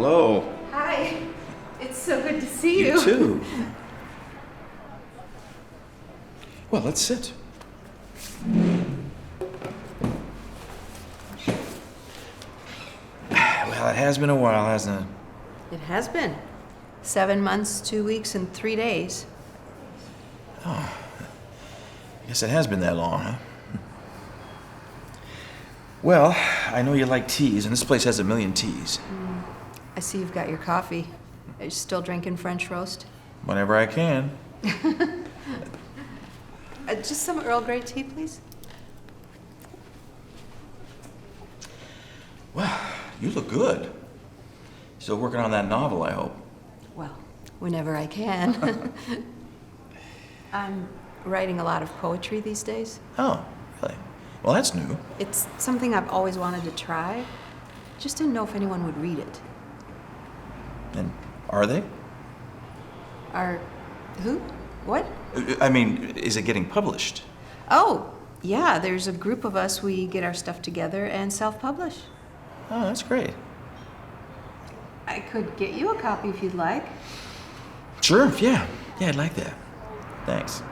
Hello. Hi. It's so good to see you. You too. Well, let's sit. Well, it has been a while, hasn't it? It has been. 7 months, 2 weeks, and 3 days. I guess it has been that long, huh? Well, I know you like teas, and this place has a million teas. I see you've got your coffee. Are you still drinking French roast? Whenever I can. Just some Earl Grey tea, please. Well, you look good. Still working on that novel, I hope. Well, whenever I can. I'm writing a lot of poetry these days. Oh, really? Well, that's new. It's something I've always wanted to try. Just didn't know if anyone would read it. And are they? Are who? What? I mean, is it getting published? Oh, yeah, there's a group of us. We get our stuff together and self-publish. Oh, that's great. I could get you a copy if you'd like. Sure, yeah. Yeah, I'd like that. Thanks.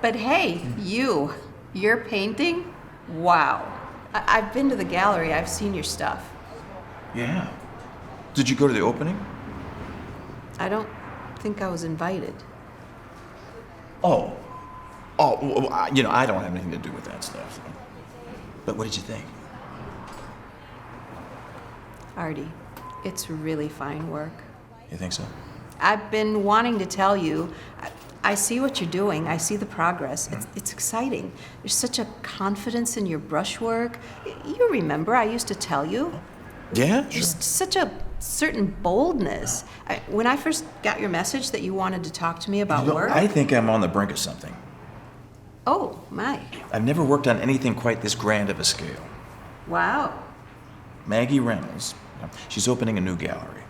But hey, your painting? Wow. I've been to the gallery. I've seen your stuff. Yeah. Did you go to the opening? I don't think I was invited. Oh, well, I don't have anything to do with that stuff. So. But what did you think? Artie, it's really fine work. You think so? I've been wanting to tell you. I see what you're doing. I see the progress. It's exciting. There's such a confidence in your brushwork. You remember, I used to tell you. Yeah, sure. Just such a certain boldness. When I first got your message that you wanted to talk to me about work. I think I'm on the brink of something. Oh, my. I've never worked on anything quite this grand of a scale. Wow. Maggie Reynolds, she's opening a new gallery.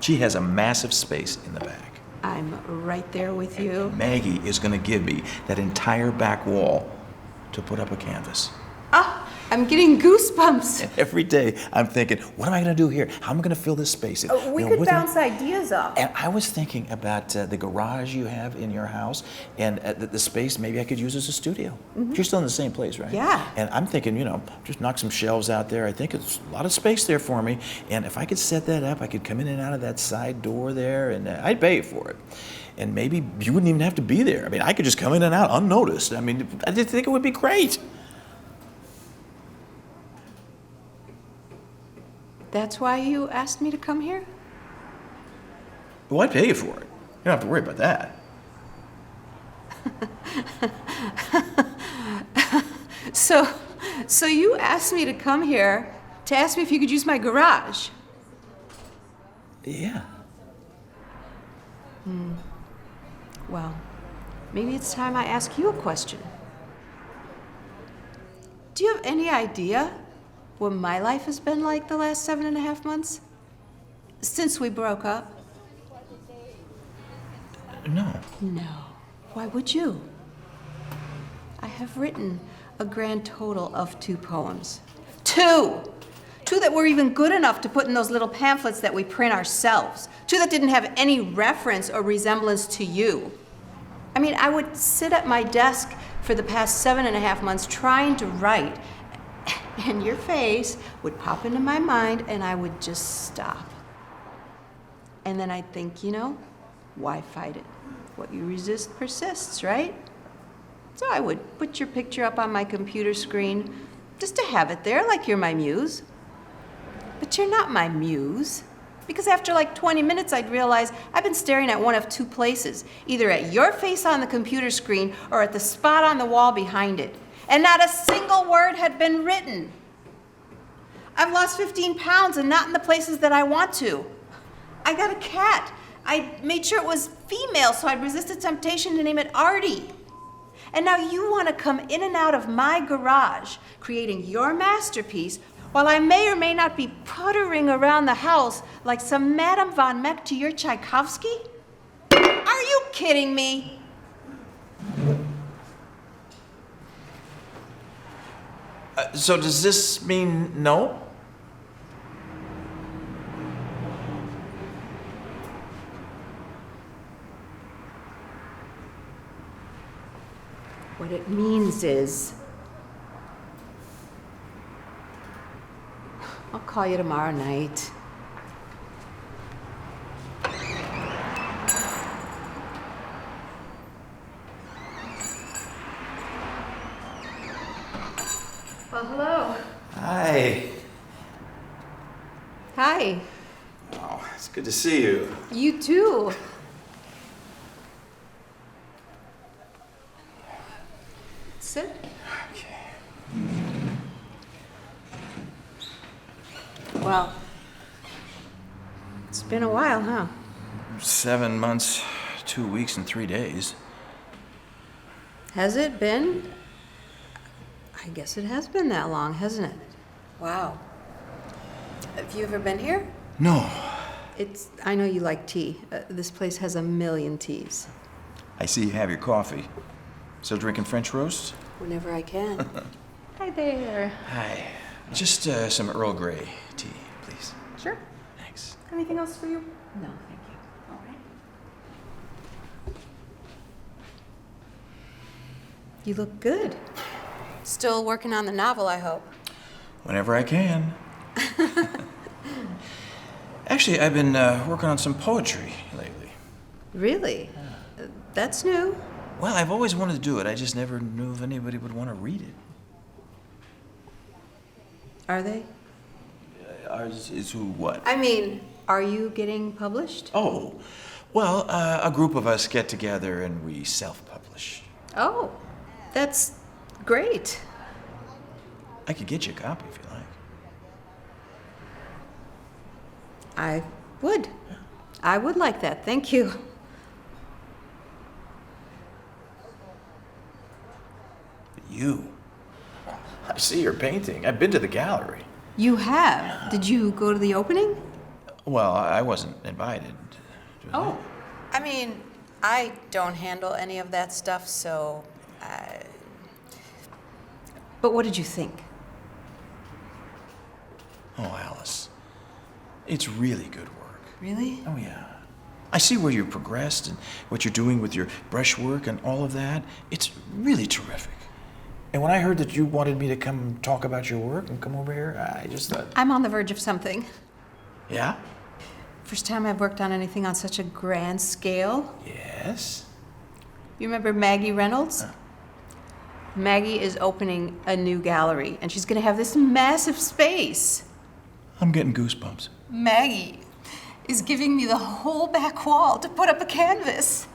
She has a massive space in the back. I'm right there with you. Maggie is going to give me that entire back wall to put up a canvas. Ah, I'm getting goosebumps. And every day I'm thinking, what am I going to do here? How am I going to fill this space? We could bounce ideas off. And I was thinking about the garage you have in your house and the space maybe I could use as a studio. Mm-hmm. You're still in the same place, right? Yeah. And I'm thinking, just knock some shelves out there. I think it's a lot of space there for me. And if I could set that up, I could come in and out of that side door there, and I'd pay you for it. And maybe you wouldn't even have to be there. I mean, I could just come in and out unnoticed. I mean, I just think it would be great. That's why you asked me to come here? Well, I'd pay you for it. You don't have to worry about that. So you asked me to come here to ask me if you could use my garage? Yeah. Well, maybe it's time I ask you a question. Do you have any idea what my life has been like the last 7.5 months? Since we broke up? No. No. Why would you? I have written a grand total of 2 poems. 2! 2 that were even good enough to put in those little pamphlets that we print ourselves. 2 that didn't have any reference or resemblance to you. I mean, I would sit at my desk for the past 7.5 months trying to write, and your face would pop into my mind, and I would just stop. And then I'd think, why fight it? What you resist persists, right? So I would put your picture up on my computer screen just to have it there, like you're my muse. But you're not my muse. Because after like 20 minutes, I'd realize I've been staring at one of 2 places, either at your face on the computer screen or at the spot on the wall behind it. And not a single word had been written. I've lost 15 pounds and not in the places that I want to. I got a cat. I made sure it was female so I'd resist the temptation to name it Artie. And now you want to come in and out of my garage, creating your masterpiece, while I may or may not be puttering around the house like some Madame von Meck to your Tchaikovsky? Are you kidding me? So does this mean no? news is... I'll call you tomorrow night. Well, hello. Hi. Hi. Oh, it's good to see you. You too. Sit. Okay. Well, it's been a while, huh? 7 months, 2 weeks, and 3 days. Has it been? I guess it has been that long, hasn't it? Wow. Have you ever been here? No. I know you like tea. This place has a million teas. I see you have your coffee. Still drinking French roast? Whenever I can. Hi there. Hi. Just some Earl Grey tea, please. Sure. Thanks. Anything else for you? No, thank you. All right. You look good. Still working on the novel, I hope. Whenever I can. Actually, I've been working on some poetry lately. Really? That's new. Well, I've always wanted to do it. I just never knew if anybody would want to read it. Are they? Ours is who, what? I mean, are you getting published? Oh, well, a group of us get together and we self-publish. Oh, that's great. I could get you a copy if you like. I would. I would like that. Thank you. You? I see your painting. I've been to the gallery. You have? Did you go to the opening? Well, I wasn't invited. Oh. I mean, I don't handle any of that stuff, so But what did you think? Oh, Alice. It's really good work. Really? Oh, yeah. I see where you've progressed and what you're doing with your brushwork and all of that. It's really terrific. And when I heard that you wanted me to come talk about your work and come over here, I just thought... I'm on the verge of something. Yeah? First time I've worked on anything on such a grand scale. Yes? You remember Maggie Reynolds? Maggie is opening a new gallery, and she's gonna have this massive space. I'm getting goosebumps. Maggie is giving me the whole back wall to put up a canvas.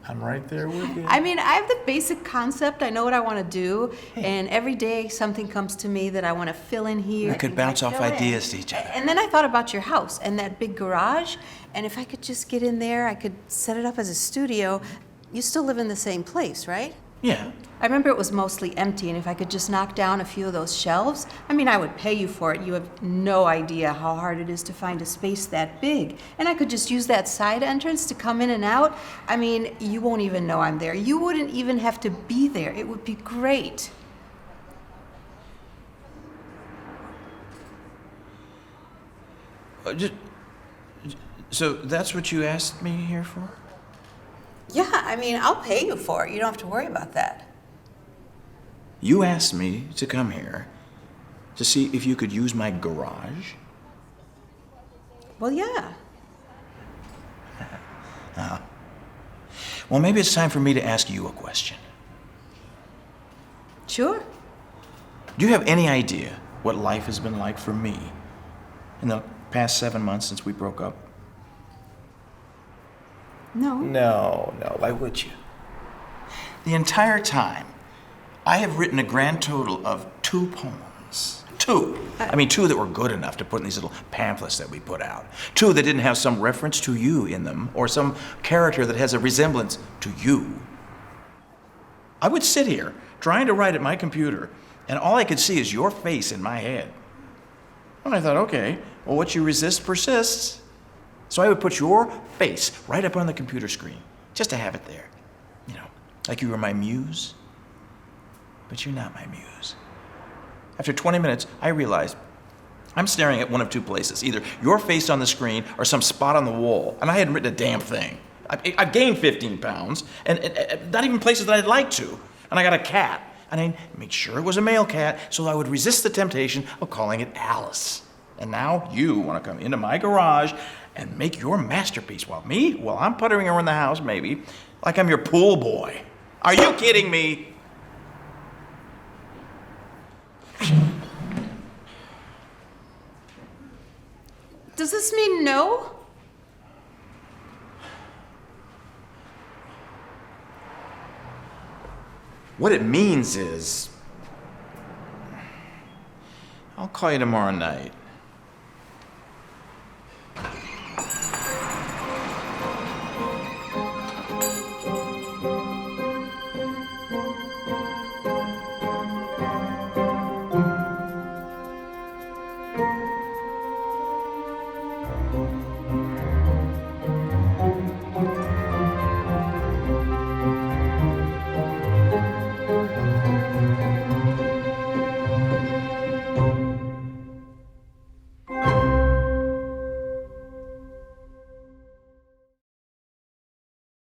I'm right there with you. I mean, I have the basic concept. I know what I want to do, and every day something comes to me that I want to fill in here. We could bounce off ideas to each other. And then I thought about your house and that big garage, and if I could just get in there, I could set it up as a studio. You still live in the same place, right? Yeah. I remember it was mostly empty, and if I could just knock down a few of those shelves, I mean, I would pay you for it. You have no idea how hard it is to find a space that big. And I could just use that side entrance to come in and out. I mean, you won't even know I'm there. You wouldn't even have to be there. It would be great. So that's what you asked me here for? Yeah, I mean, I'll pay you for it. You don't have to worry about that. You asked me to come here to see if you could use my garage? Well, yeah. Well, maybe it's time for me to ask you a question. Sure. Do you have any idea what life has been like for me in the past 7 months since we broke up? No. No. Why would you? The entire time, I have written a grand total of 2 poems. 2. I mean, 2 that were good enough to put in these little pamphlets that we put out. 2 that didn't have some reference to you in them or some character that has a resemblance to you. I would sit here trying to write at my computer, and all I could see is your face in my head. And I thought, okay, well, what you resist persists. So I would put your face right up on the computer screen, just to have it there. You know, like you were my muse. But you're not my muse. After 20 minutes, I realized I'm staring at one of 2 places, either your face on the screen or some spot on the wall, and I hadn't written a damn thing. I've gained 15 pounds, and not even places that I'd like to. And I got a cat And I made sure it was a male cat so I would resist the temptation of calling it Alice. And now you want to come into my garage and make your masterpiece. While me? Well, I'm puttering around the house, maybe, like I'm your pool boy. Are you kidding me? Does this mean no? What it means is, I'll call you tomorrow night.